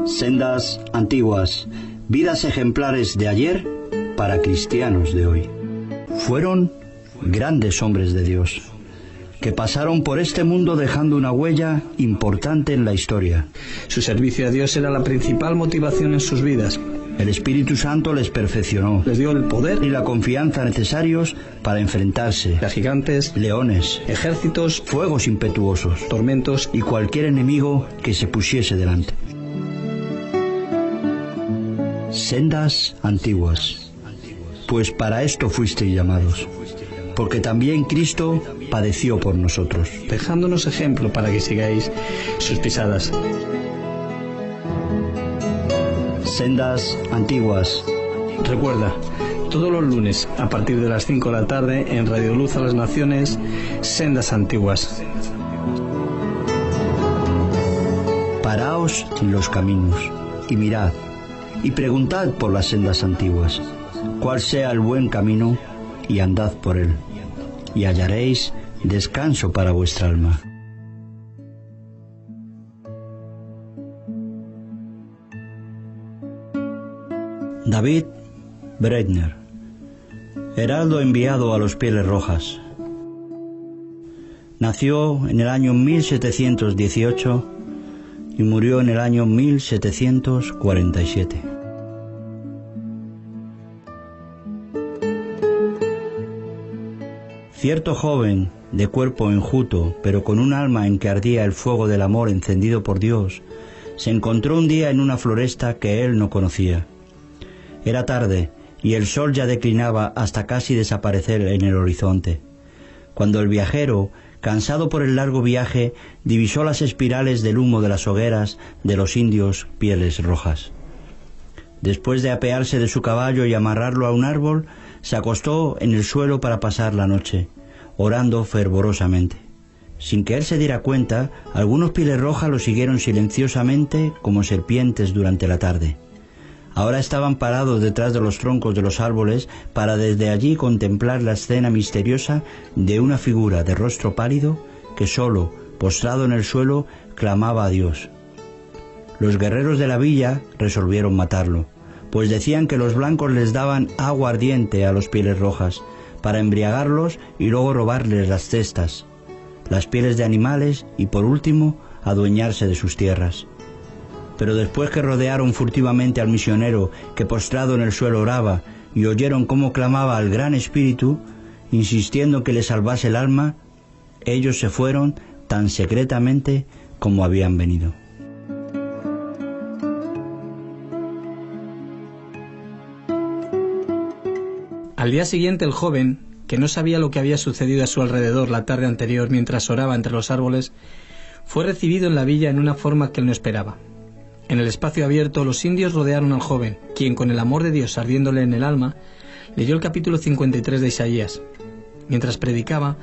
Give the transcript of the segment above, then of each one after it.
Sendas antiguas, vidas ejemplares de ayer para cristianos de hoy. Fueron grandes hombres de Dios, que pasaron por este mundo dejando una huella importante en la historia. Su servicio a Dios era la principal motivación en sus vidas. El Espíritu Santo les perfeccionó, Les dio el poder y la confianza necesarios para enfrentarse a gigantes, leones, ejércitos, fuegos impetuosos tormentos y cualquier enemigo que se pusiese delante. Sendas antiguas, pues para esto fuisteis llamados, porque también Cristo padeció por nosotros, dejándonos ejemplo para que sigáis sus pisadas. Sendas antiguas. Recuerda, todos los lunes a partir de las 5 de la tarde en Radio Luz a las Naciones, Sendas Antiguas. Paraos en los caminos y mirad y preguntad por las sendas antiguas, cuál sea el buen camino, y andad por él, y hallaréis descanso para vuestra alma. David Breitner, heraldo enviado a los Pieles Rojas. Nació en el año 1718 y murió en el año 1747. Cierto joven, de cuerpo enjuto, pero con un alma en que ardía el fuego del amor encendido por Dios, se encontró un día en una floresta que él no conocía. Era tarde, y el sol ya declinaba hasta casi desaparecer en el horizonte, cuando el viajero, cansado por el largo viaje, divisó las espirales del humo de las hogueras de los indios Pieles Rojas. Después de apearse de su caballo y amarrarlo a un árbol, se acostó en el suelo para pasar la noche, orando fervorosamente. Sin que él se diera cuenta, algunos Pieles Rojas lo siguieron silenciosamente como serpientes durante la tarde. Ahora estaban parados detrás de los troncos de los árboles para desde allí contemplar la escena misteriosa de una figura de rostro pálido que solo, postrado en el suelo, clamaba a Dios. Los guerreros de la villa resolvieron matarlo, pues decían que los blancos les daban agua ardiente a los Pieles Rojas para embriagarlos y luego robarles las cestas, las pieles de animales y, por último, adueñarse de sus tierras. Pero después que rodearon furtivamente al misionero que postrado en el suelo oraba y oyeron cómo clamaba al Gran Espíritu, insistiendo que le salvase el alma, ellos se fueron tan secretamente como habían venido. Al día siguiente el joven, que no sabía lo que había sucedido a su alrededor la tarde anterior mientras oraba entre los árboles, fue recibido en la villa en una forma que él no esperaba. En el espacio abierto los indios rodearon al joven, quien, con el amor de Dios ardiéndole en el alma, leyó el capítulo 53 de Isaías. Mientras predicaba,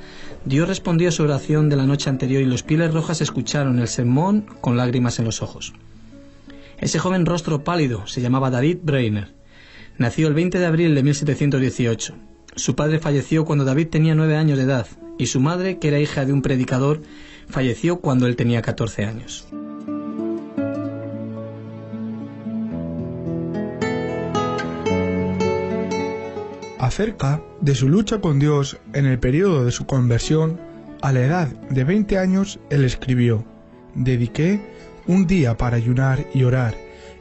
Dios respondió a su oración de la noche anterior y los Pieles Rojas escucharon el sermón con lágrimas en los ojos. Ese joven rostro pálido se llamaba David Breitner. Nació el 20 de abril de 1718. Su padre falleció cuando David tenía 9 años de edad y su madre, que era hija de un predicador, falleció cuando él tenía 14 años. Acerca de su lucha con Dios en el periodo de su conversión, a la edad de 20 años, él escribió: «Dediqué un día para ayunar y orar,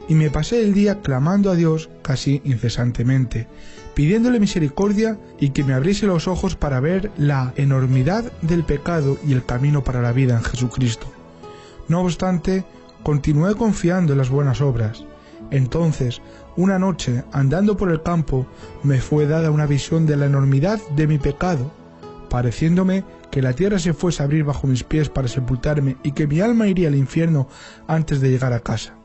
y me pasé el día clamando a Dios casi incesantemente, pidiéndole misericordia y que me abriese los ojos para ver la enormidad del pecado y el camino para la vida en Jesucristo. No obstante, continué confiando en las buenas obras. Entonces, una noche, andando por el campo, me fue dada una visión de la enormidad de mi pecado, pareciéndome que la tierra se fuese a abrir bajo mis pies para sepultarme y que mi alma iría al infierno antes de llegar a casa.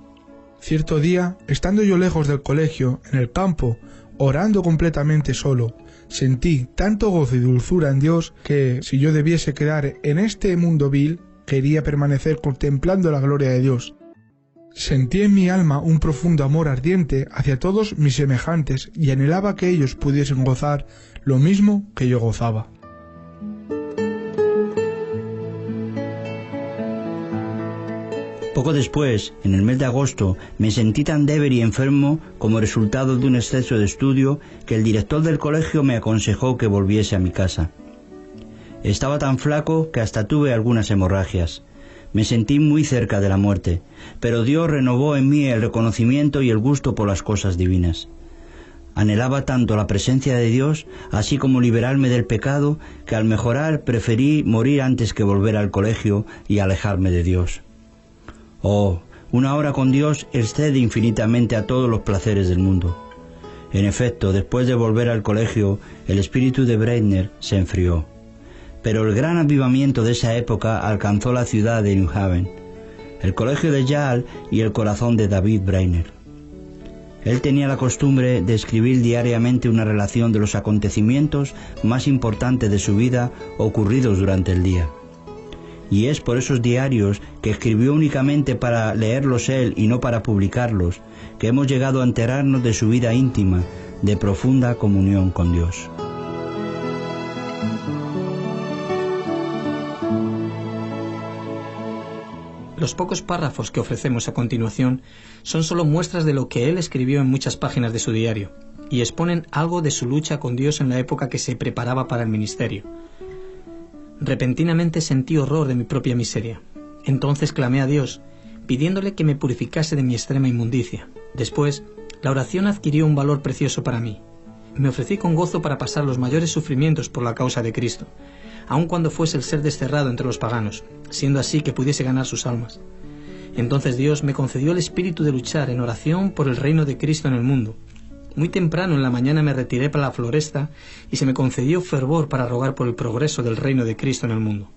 Cierto día, estando yo lejos del colegio, en el campo, orando completamente solo, sentí tanto gozo y dulzura en Dios que, si yo debiese quedar en este mundo vil, quería permanecer contemplando la gloria de Dios. Sentí en mi alma un profundo amor ardiente hacia todos mis semejantes y anhelaba que ellos pudiesen gozar lo mismo que yo gozaba». Poco después, en el mes de agosto, me sentí tan débil y enfermo como resultado de un exceso de estudio que el director del colegio me aconsejó que volviese a mi casa. Estaba tan flaco que hasta tuve algunas hemorragias. Me sentí muy cerca de la muerte, pero Dios renovó en mí el reconocimiento y el gusto por las cosas divinas. Anhelaba tanto la presencia de Dios, así como liberarme del pecado, que al mejorar preferí morir antes que volver al colegio y alejarme de Dios. Oh, una hora con Dios excede infinitamente a todos los placeres del mundo. En efecto, después de volver al colegio, el espíritu de Breitner se enfrió. Pero el gran avivamiento de esa época alcanzó la ciudad de New Haven, el colegio de Yale y el corazón de David Breitner. Él tenía la costumbre de escribir diariamente una relación de los acontecimientos más importantes de su vida ocurridos durante el día. Y es por esos diarios, que escribió únicamente para leerlos él y no para publicarlos, que hemos llegado a enterarnos de su vida íntima, de profunda comunión con Dios. Los pocos párrafos que ofrecemos a continuación son solo muestras de lo que él escribió en muchas páginas de su diario, y exponen algo de su lucha con Dios en la época que se preparaba para el ministerio. Repentinamente sentí horror de mi propia miseria. Entonces clamé a Dios, pidiéndole que me purificase de mi extrema inmundicia. Después, la oración adquirió un valor precioso para mí. Me ofrecí con gozo para pasar los mayores sufrimientos por la causa de Cristo, aun cuando fuese el ser desterrado entre los paganos, siendo así que pudiese ganar sus almas. Entonces Dios me concedió el espíritu de luchar en oración por el reino de Cristo en el mundo. Muy temprano en la mañana me retiré para la floresta y se me concedió fervor para rogar por el progreso del reino de Cristo en el mundo.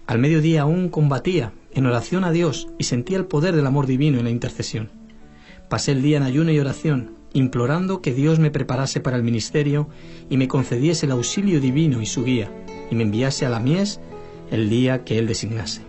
Al mediodía aún combatía en oración a Dios y sentía el poder del amor divino en la intercesión. Pasé el día en ayuno y oración, implorando que Dios me preparase para el ministerio y me concediese el auxilio divino y su guía, y me enviase a la mies el día que Él designase.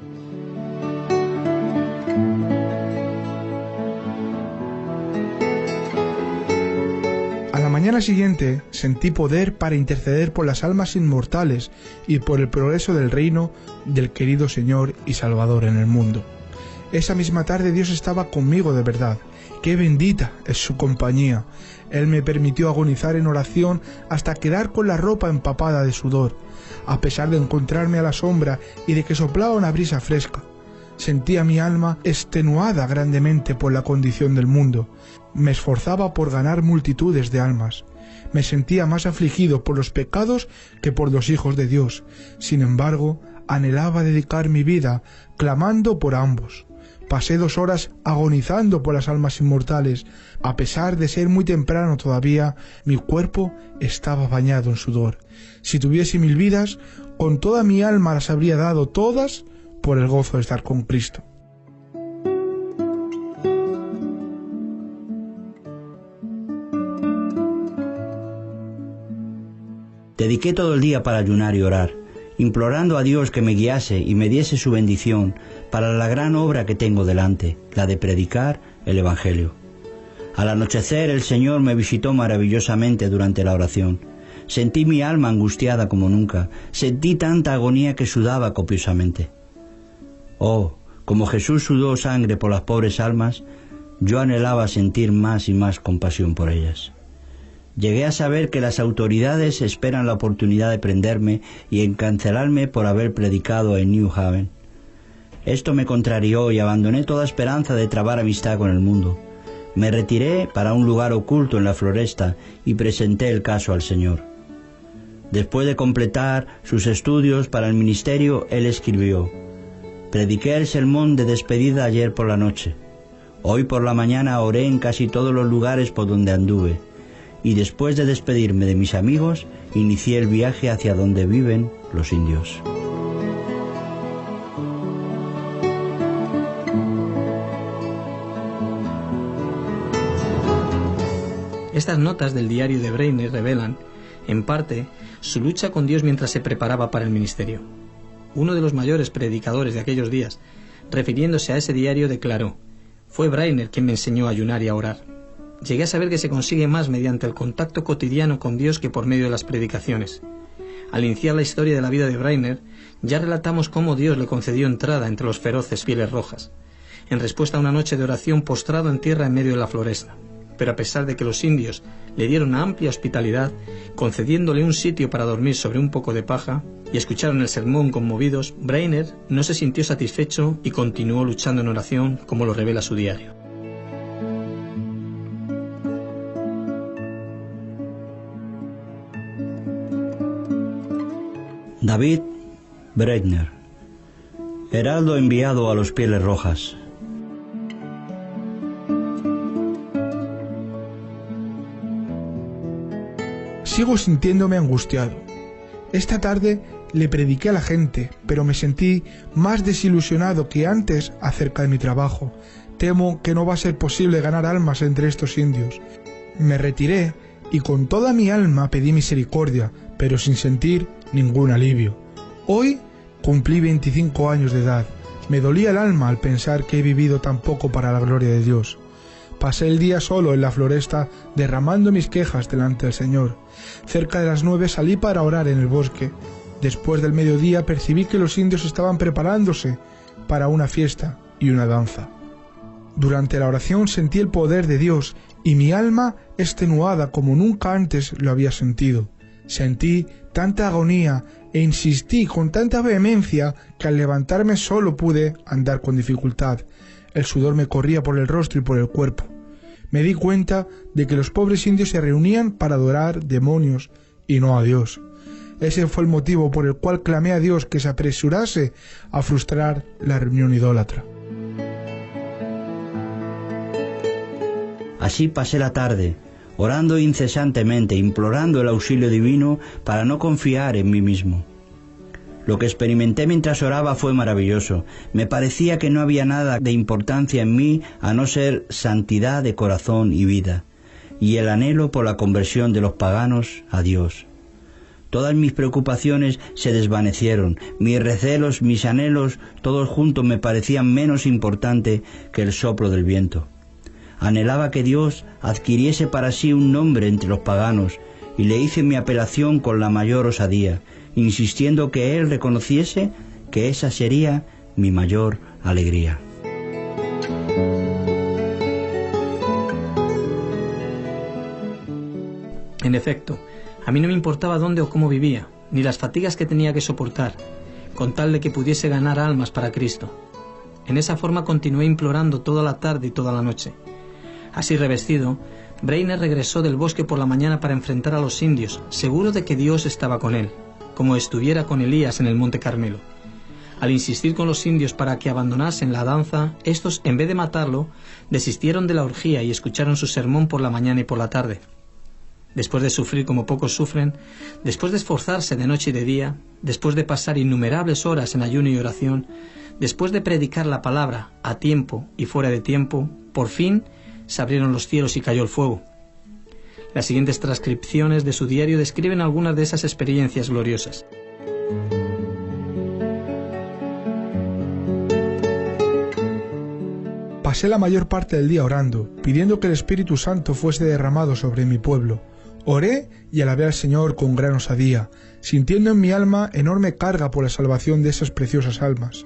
A la mañana siguiente sentí poder para interceder por las almas inmortales y por el progreso del reino del querido Señor y Salvador en el mundo. Esa misma tarde Dios estaba conmigo de verdad. ¡Qué bendita es su compañía! Él me permitió agonizar en oración hasta quedar con la ropa empapada de sudor, a pesar de encontrarme a la sombra y de que soplaba una brisa fresca. Sentía mi alma extenuada grandemente por la condición del mundo. Me esforzaba por ganar multitudes de almas. Me sentía más afligido por los pecados que por los hijos de Dios. Sin embargo, anhelaba dedicar mi vida clamando por ambos. Pasé 2 horas agonizando por las almas inmortales. A pesar de ser muy temprano todavía, mi cuerpo estaba bañado en sudor. Si tuviese 1000 vidas, con toda mi alma las habría dado todas por el gozo de estar con Cristo. Dediqué todo el día para ayunar y orar, implorando a Dios que me guiase y me diese su bendición para la gran obra que tengo delante, la de predicar el Evangelio. Al anochecer el Señor me visitó maravillosamente durante la oración. Sentí mi alma angustiada como nunca, sentí tanta agonía que sudaba copiosamente. Oh, como Jesús sudó sangre por las pobres almas, yo anhelaba sentir más y más compasión por ellas. Llegué a saber que las autoridades esperan la oportunidad de prenderme y encarcelarme por haber predicado en New Haven. Esto me contrarió y abandoné toda esperanza de trabar amistad con el mundo. Me retiré para un lugar oculto en la floresta y presenté el caso al Señor. Después de completar sus estudios para el ministerio, él escribió: «Prediqué el sermón de despedida ayer por la noche. Hoy por la mañana oré en casi todos los lugares por donde anduve. Y después de despedirme de mis amigos, inicié el viaje hacia donde viven los indios». Estas notas del diario de Breitner revelan, en parte, su lucha con Dios mientras se preparaba para el ministerio. Uno de los mayores predicadores de aquellos días, refiriéndose a ese diario, declaró: «Fue Breitner quien me enseñó a ayunar y a orar. Llegué a saber que se consigue más mediante el contacto cotidiano con Dios que por medio de las predicaciones. Al iniciar la historia de la vida de Breitner, ya relatamos cómo Dios le concedió entrada entre los feroces pieles rojas. en respuesta a una noche de oración postrado en tierra en medio de la floresta. Pero a pesar de que los indios le dieron amplia hospitalidad, concediéndole un sitio para dormir sobre un poco de paja, y escucharon el sermón conmovidos, Brainerd no se sintió satisfecho y continuó luchando en oración, como lo revela su diario. David Brainerd, heraldo enviado a los Pieles Rojas. Sigo sintiéndome angustiado. Esta tarde le prediqué a la gente, pero me sentí más desilusionado que antes acerca de mi trabajo. Temo que no va a ser posible ganar almas entre estos indios. Me retiré y con toda mi alma pedí misericordia, pero sin sentir ningún alivio. Hoy cumplí 25 años de edad. Me dolía el alma al pensar que he vivido tan poco para la gloria de Dios. Pasé el día solo en la floresta derramando mis quejas delante del Señor. Cerca de las 9 salí para orar en el bosque. Después del mediodía percibí que los indios estaban preparándose para una fiesta y una danza. Durante la oración sentí el poder de Dios y mi alma extenuada como nunca antes lo había sentido. Sentí tanta agonía e insistí con tanta vehemencia que al levantarme solo pude andar con dificultad. El sudor me corría por el rostro y por el cuerpo. Me di cuenta de que los pobres indios se reunían para adorar demonios y no a Dios. Ese fue el motivo por el cual clamé a Dios que se apresurase a frustrar la reunión idólatra. Así pasé la tarde, orando incesantemente, implorando el auxilio divino para no confiar en mí mismo. Lo que experimenté mientras oraba fue maravilloso. Me parecía que no había nada de importancia en mí a no ser santidad de corazón y vida, y el anhelo por la conversión de los paganos a Dios. Todas mis preocupaciones se desvanecieron, mis recelos, mis anhelos, todos juntos me parecían menos importante que el soplo del viento. Anhelaba que Dios adquiriese para sí un nombre entre los paganos, y le hice mi apelación con la mayor osadía, insistiendo que Él reconociese que esa sería mi mayor alegría. En efecto, a mí no me importaba dónde o cómo vivía, ni las fatigas que tenía que soportar, con tal de que pudiese ganar almas para Cristo. En esa forma continué implorando toda la tarde y toda la noche. Así revestido, Brainerd regresó del bosque por la mañana para enfrentar a los indios, seguro de que Dios estaba con él, como estuviera con Elías en el Monte Carmelo. Al insistir con los indios para que abandonasen la danza, estos, en vez de matarlo, desistieron de la orgía y escucharon su sermón por la mañana y por la tarde. Después de sufrir como pocos sufren, después de esforzarse de noche y de día, después de pasar innumerables horas en ayuno y oración, después de predicar la palabra a tiempo y fuera de tiempo, por fin se abrieron los cielos y cayó el fuego. Las siguientes transcripciones de su diario describen algunas de esas experiencias gloriosas. Pasé la mayor parte del día orando, pidiendo que el Espíritu Santo fuese derramado sobre mi pueblo. Oré y alabé al Señor con gran osadía, sintiendo en mi alma enorme carga por la salvación de esas preciosas almas.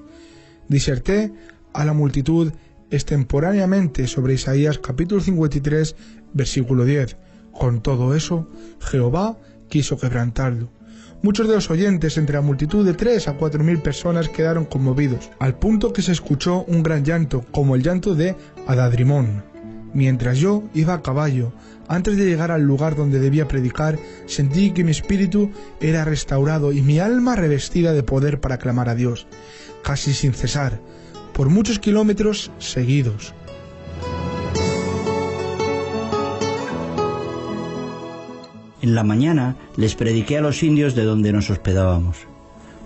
Diserté a la multitud extemporáneamente sobre Isaías capítulo 53, versículo 10. Con todo eso, Jehová quiso quebrantarlo. Muchos de los oyentes, entre la multitud de 3 a 4.000 personas, quedaron conmovidos, al punto que se escuchó un gran llanto, como el llanto de Adadrimón. Mientras yo iba a caballo, antes de llegar al lugar donde debía predicar, sentí que mi espíritu era restaurado y mi alma revestida de poder para clamar a Dios, casi sin cesar, por muchos kilómetros seguidos. En la mañana les prediqué a los indios de donde nos hospedábamos.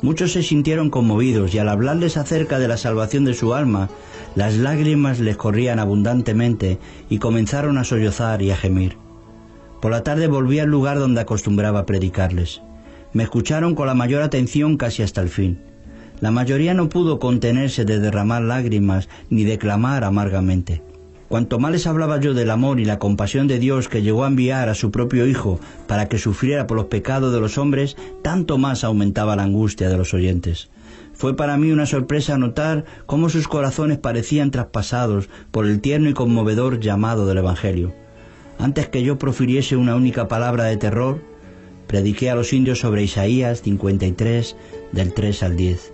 Muchos se sintieron conmovidos y al hablarles acerca de la salvación de su alma, las lágrimas les corrían abundantemente y comenzaron a sollozar y a gemir. Por la tarde volví al lugar donde acostumbraba predicarles. Me escucharon con la mayor atención casi hasta el fin. La mayoría no pudo contenerse de derramar lágrimas ni de clamar amargamente. Cuanto más les hablaba yo del amor y la compasión de Dios que llegó a enviar a su propio Hijo para que sufriera por los pecados de los hombres, tanto más aumentaba la angustia de los oyentes. Fue para mí una sorpresa notar cómo sus corazones parecían traspasados por el tierno y conmovedor llamado del Evangelio. Antes que yo profiriese una única palabra de terror, prediqué a los indios sobre Isaías 53, del 3 al 10.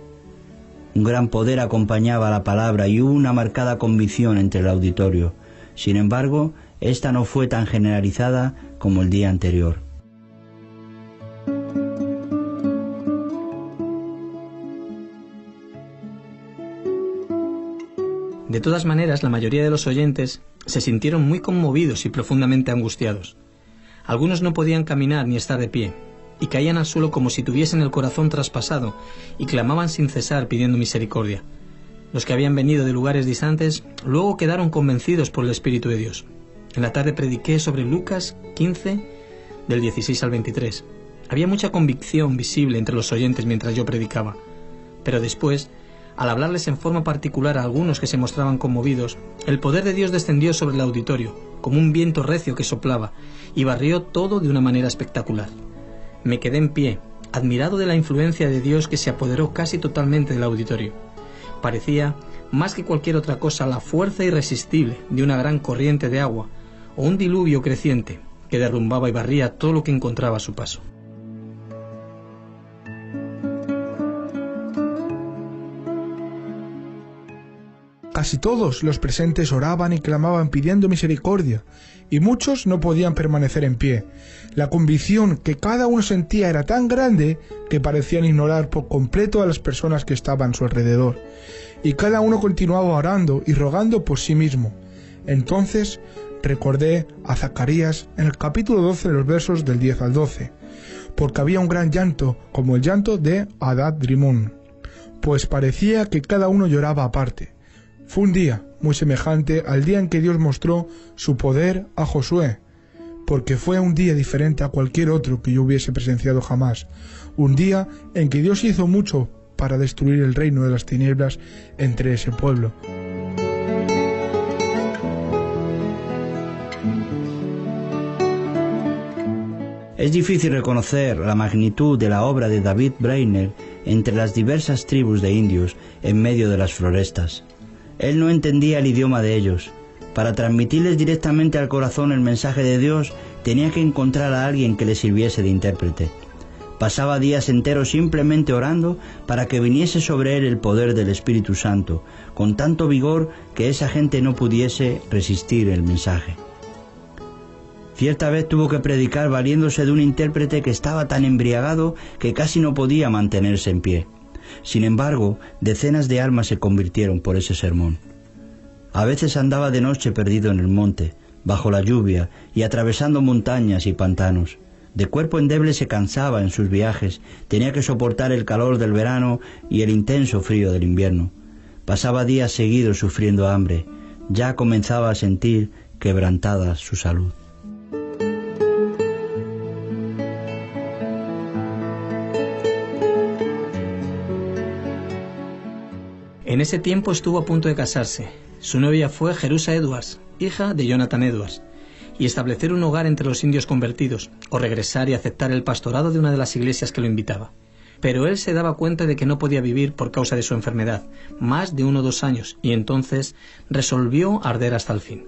Un gran poder acompañaba la palabra y hubo una marcada convicción entre el auditorio. Sin embargo, esta no fue tan generalizada como el día anterior. De todas maneras, la mayoría de los oyentes se sintieron muy conmovidos y profundamente angustiados. Algunos no podían caminar ni estar de pie, y caían al suelo como si tuviesen el corazón traspasado, y clamaban sin cesar pidiendo misericordia. Los que habían venido de lugares distantes luego quedaron convencidos por el Espíritu de Dios. En la tarde prediqué sobre Lucas 15, del 16 al 23. Había mucha convicción visible entre los oyentes mientras yo predicaba, pero después, al hablarles en forma particular a algunos que se mostraban conmovidos, el poder de Dios descendió sobre el auditorio, como un viento recio que soplaba, y barrió todo de una manera espectacular. Me quedé en pie, admirado de la influencia de Dios que se apoderó casi totalmente del auditorio. Parecía, más que cualquier otra cosa, la fuerza irresistible de una gran corriente de agua, o un diluvio creciente, que derrumbaba y barría todo lo que encontraba a su paso. Casi todos los presentes oraban y clamaban pidiendo misericordia, y muchos no podían permanecer en pie. La convicción que cada uno sentía era tan grande que parecían ignorar por completo a las personas que estaban a su alrededor, y cada uno continuaba orando y rogando por sí mismo. Entonces recordé a Zacarías en el capítulo 12 de los versos del 10 al 12, porque había un gran llanto, como el llanto de Hadad-rimón, pues parecía que cada uno lloraba aparte. Fue un día muy semejante al día en que Dios mostró su poder a Josué, porque fue un día diferente a cualquier otro que yo hubiese presenciado jamás, un día en que Dios hizo mucho para destruir el reino de las tinieblas entre ese pueblo. Es difícil reconocer la magnitud de la obra de David Brainerd entre las diversas tribus de indios en medio de las florestas. Él no entendía el idioma de ellos. Para transmitirles directamente al corazón el mensaje de Dios, tenía que encontrar a alguien que le sirviese de intérprete. Pasaba días enteros simplemente orando para que viniese sobre él el poder del Espíritu Santo, con tanto vigor que esa gente no pudiese resistir el mensaje. Cierta vez tuvo que predicar valiéndose de un intérprete que estaba tan embriagado que casi no podía mantenerse en pie. Sin embargo, decenas de almas se convirtieron por ese sermón. A veces andaba de noche perdido en el monte, bajo la lluvia y atravesando montañas y pantanos. De cuerpo endeble se cansaba en sus viajes, tenía que soportar el calor del verano y el intenso frío del invierno. Pasaba días seguidos sufriendo hambre, ya comenzaba a sentir quebrantada su salud. En ese tiempo estuvo a punto de casarse. Su novia fue Jerusha Edwards, hija de Jonathan Edwards, y establecer un hogar entre los indios convertidos, o regresar y aceptar el pastorado de una de las iglesias que lo invitaba. Pero él se daba cuenta de que no podía vivir por causa de su enfermedad, más de 1 o 2 años, y entonces resolvió arder hasta el fin.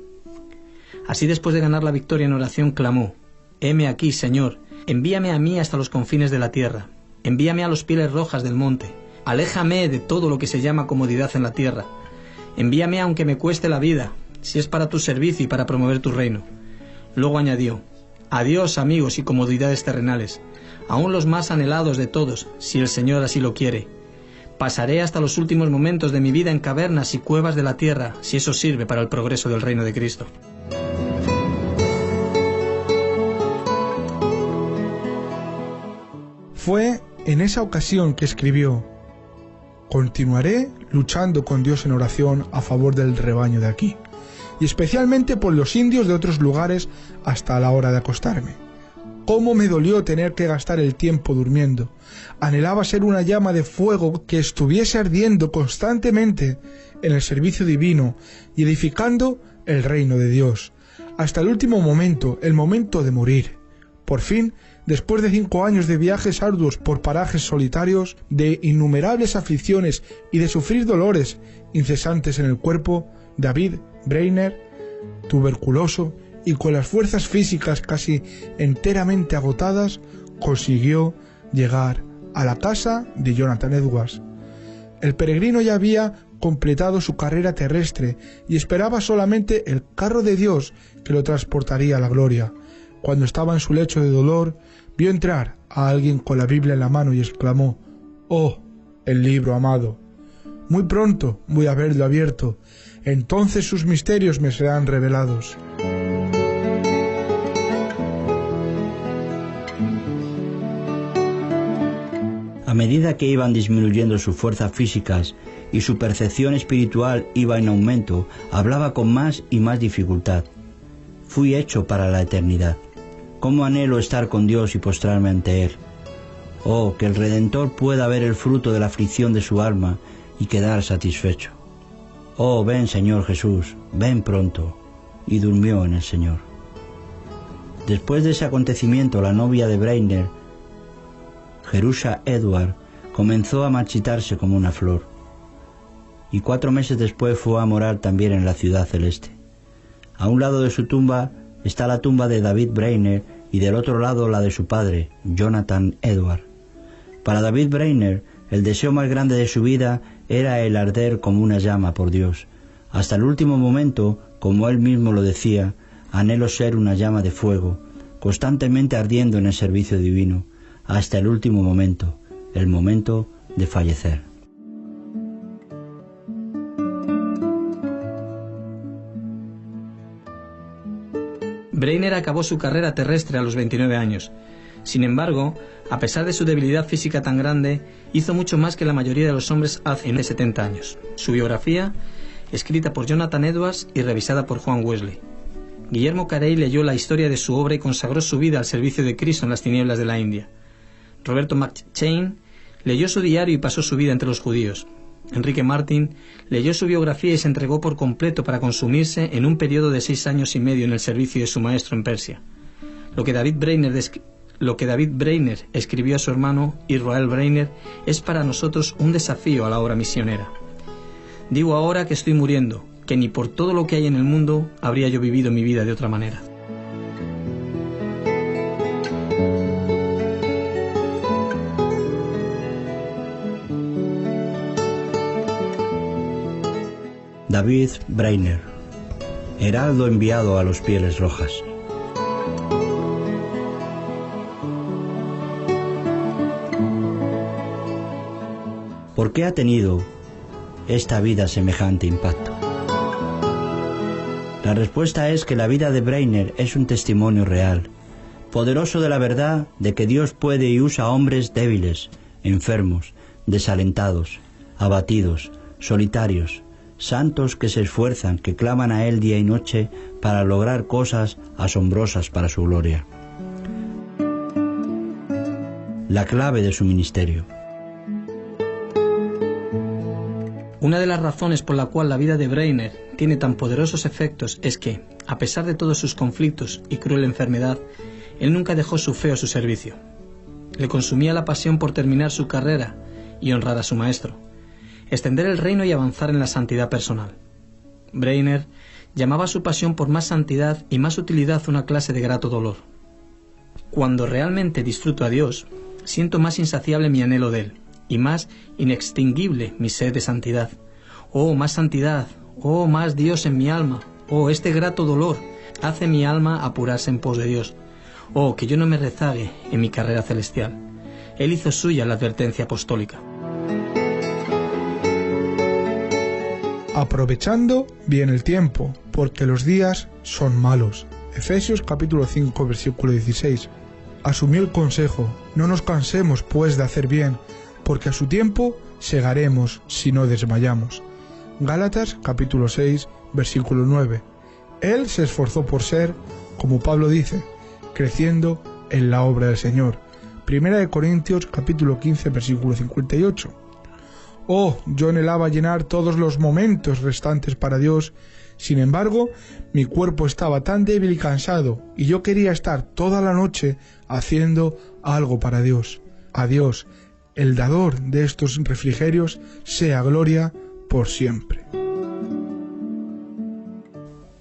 Así, después de ganar la victoria en oración, clamó: «Heme aquí, Señor, envíame a mí hasta los confines de la tierra, envíame a los pieles rojas del monte, aléjame de todo lo que se llama comodidad en la tierra, envíame aunque me cueste la vida, si es para tu servicio y para promover tu reino». Luego añadió: «Adiós, amigos y comodidades terrenales, aún los más anhelados de todos, si el Señor así lo quiere. Pasaré hasta los últimos momentos de mi vida en cavernas y cuevas de la tierra, si eso sirve para el progreso del reino de Cristo». Fue en esa ocasión que escribió: «Continuaré luchando con Dios en oración a favor del rebaño de aquí, y especialmente por los indios de otros lugares hasta la hora de acostarme. Cómo me dolió tener que gastar el tiempo durmiendo. Anhelaba ser una llama de fuego que estuviese ardiendo constantemente en el servicio divino y edificando el reino de Dios, hasta el último momento, el momento de morir. Por fin, después de 5 años de viajes arduos por parajes solitarios, de innumerables aflicciones y de sufrir dolores incesantes en el cuerpo, David Brainerd, tuberculoso y con las fuerzas físicas casi enteramente agotadas, consiguió llegar a la casa de Jonathan Edwards. El peregrino ya había completado su carrera terrestre y esperaba solamente el carro de Dios que lo transportaría a la gloria. Cuando estaba en su lecho de dolor, vio entrar a alguien con la Biblia en la mano y exclamó: «¡Oh, el libro amado! Muy pronto voy a verlo abierto, entonces sus misterios me serán revelados». A medida que iban disminuyendo sus fuerzas físicas y su percepción espiritual iba en aumento, hablaba con más y más dificultad. Fui hecho para la eternidad. ¿Cómo anhelo estar con Dios y postrarme ante Él? Oh, que el Redentor pueda ver el fruto de la aflicción de su alma y quedar satisfecho. Oh, ven Señor Jesús, ven pronto. Y durmió en el Señor. Después de ese acontecimiento, la novia de Brainerd, Jerusha Edwards, comenzó a marchitarse como una flor, y 4 meses después fue a morar también en la ciudad celeste. A un lado de su tumba está la tumba de David Brainerd y del otro lado la de su padre, Jonathan Edwards. Para David Brainerd, el deseo más grande de su vida era el arder como una llama por Dios. Hasta el último momento, como él mismo lo decía, anhelo ser una llama de fuego, constantemente ardiendo en el servicio divino, hasta el último momento, el momento de fallecer. Brainerd acabó su carrera terrestre a los 29 años. Sin embargo, a pesar de su debilidad física tan grande, hizo mucho más que la mayoría de los hombres hace 70 años. Su biografía, escrita por Jonathan Edwards y revisada por Juan Wesley. Guillermo Carey leyó la historia de su obra y consagró su vida al servicio de Cristo en las tinieblas de la India. Roberto McCheyne leyó su diario y pasó su vida entre los judíos. Enrique Martin leyó su biografía y se entregó por completo para consumirse en un periodo de 6 años y medio en el servicio de su maestro en Persia. Lo que David Brainerd escribió a su hermano Israel Brainerd es para nosotros un desafío a la obra misionera. Digo ahora que estoy muriendo, que ni por todo lo que hay en el mundo habría yo vivido mi vida de otra manera. David Brainerd, heraldo enviado a los Pieles Rojas. ¿Por qué ha tenido esta vida semejante impacto? La respuesta es que la vida de Brainerd es un testimonio real, poderoso de la verdad de que Dios puede y usa a hombres débiles, enfermos, desalentados, abatidos, solitarios, santos que se esfuerzan, que claman a Él día y noche para lograr cosas asombrosas para su gloria. La clave de su ministerio. Una de las razones por la cual la vida de Brainerd tiene tan poderosos efectos es que, a pesar de todos sus conflictos y cruel enfermedad, él nunca dejó su fe o su servicio. Le consumía la pasión por terminar su carrera y honrar a su maestro, extender el reino y avanzar en la santidad personal. Brainerd llamaba a su pasión por más santidad y más utilidad una clase de grato dolor. Cuando realmente disfruto a Dios, siento más insaciable mi anhelo de Él, y más inextinguible mi sed de santidad. Oh, más santidad, oh, más Dios en mi alma, oh, este grato dolor hace mi alma apurarse en pos de Dios. Oh, que yo no me rezague en mi carrera celestial. Él hizo suya la advertencia apostólica. Aprovechando bien el tiempo, porque los días son malos. Efesios capítulo 5, versículo 16. Asumió el consejo: no nos cansemos pues de hacer bien, porque a su tiempo segaremos si no desmayamos. Gálatas capítulo 6, versículo 9. Él se esforzó por ser, como Pablo dice, creciendo en la obra del Señor. Primera de Corintios capítulo 15, versículo 58. Oh, yo anhelaba llenar todos los momentos restantes para Dios Sin embargo, mi cuerpo estaba tan débil y cansado, y yo quería estar toda la noche haciendo algo para Dios. A Dios, el dador de estos refrigerios, sea gloria por siempre.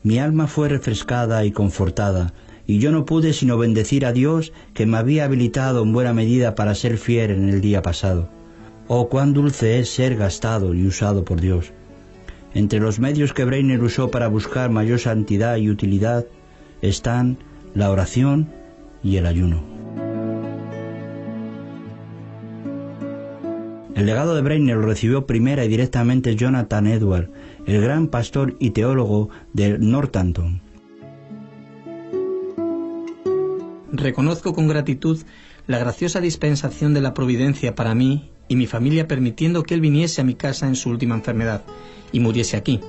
Mi alma fue refrescada y confortada, y yo no pude sino bendecir a Dios, que me había habilitado en buena medida para ser fiel en el día pasado. Oh, cuán dulce es ser gastado y usado por Dios. Entre los medios que Breiner usó para buscar mayor santidad y utilidad están la oración y el ayuno. El legado de Breiner lo recibió primera y directamente Jonathan Edwards, el gran pastor y teólogo de Northampton. Reconozco con gratitud la graciosa dispensación de la providencia para mí y mi familia, permitiendo que él viniese a mi casa en su última enfermedad y muriese aquí,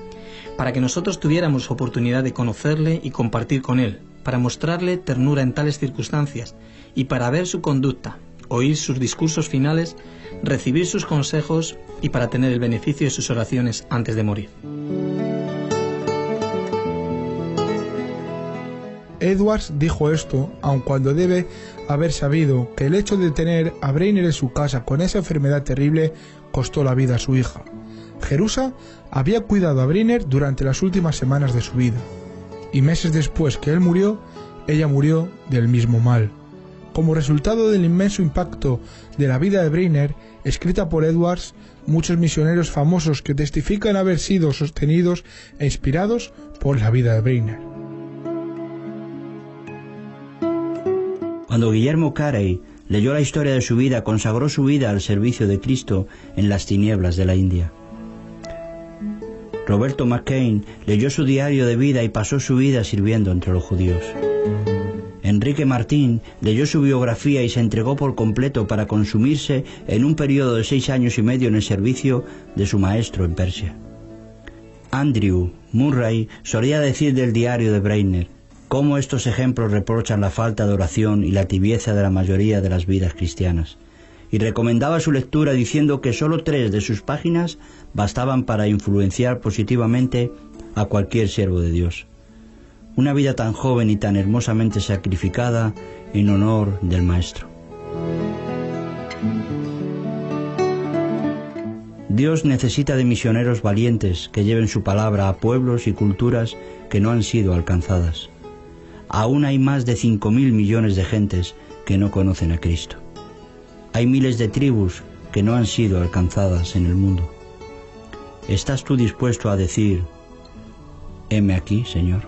para que nosotros tuviéramos oportunidad de conocerle y compartir con él, para mostrarle ternura en tales circunstancias y para ver su conducta, oír sus discursos finales, recibir sus consejos y para tener el beneficio de sus oraciones antes de morir. Edwards dijo esto aun cuando debe haber sabido que el hecho de tener a Breiner en su casa con esa enfermedad terrible costó la vida a su hija. Jerusha había cuidado a Breiner durante las últimas semanas de su vida, y meses después que él murió, ella murió del mismo mal. Como resultado del inmenso impacto de la vida de Breiner, escrita por Edwards, muchos misioneros famosos que testifican haber sido sostenidos e inspirados por la vida de Breiner. Cuando Guillermo Carey leyó la historia de su vida, consagró su vida al servicio de Cristo en las tinieblas de la India. Roberto McCain leyó su diario de vida y pasó su vida sirviendo entre los judíos. Enrique Martín leyó su biografía y se entregó por completo para consumirse en un periodo de 6 años y medio en el servicio de su maestro en Persia. Andrew Murray solía decir del diario de Breiner cómo estos ejemplos reprochan la falta de oración y la tibieza de la mayoría de las vidas cristianas, y recomendaba su lectura diciendo que solo 3 de sus páginas bastaban para influenciar positivamente a cualquier siervo de Dios. Una vida tan joven y tan hermosamente sacrificada en honor del Maestro. Dios necesita de misioneros valientes que lleven su palabra a pueblos y culturas que no han sido alcanzadas. Aún hay más de 5.000 millones de gentes que no conocen a Cristo. Hay miles de tribus que no han sido alcanzadas en el mundo. ¿Estás tú dispuesto a decir, heme aquí, Señor?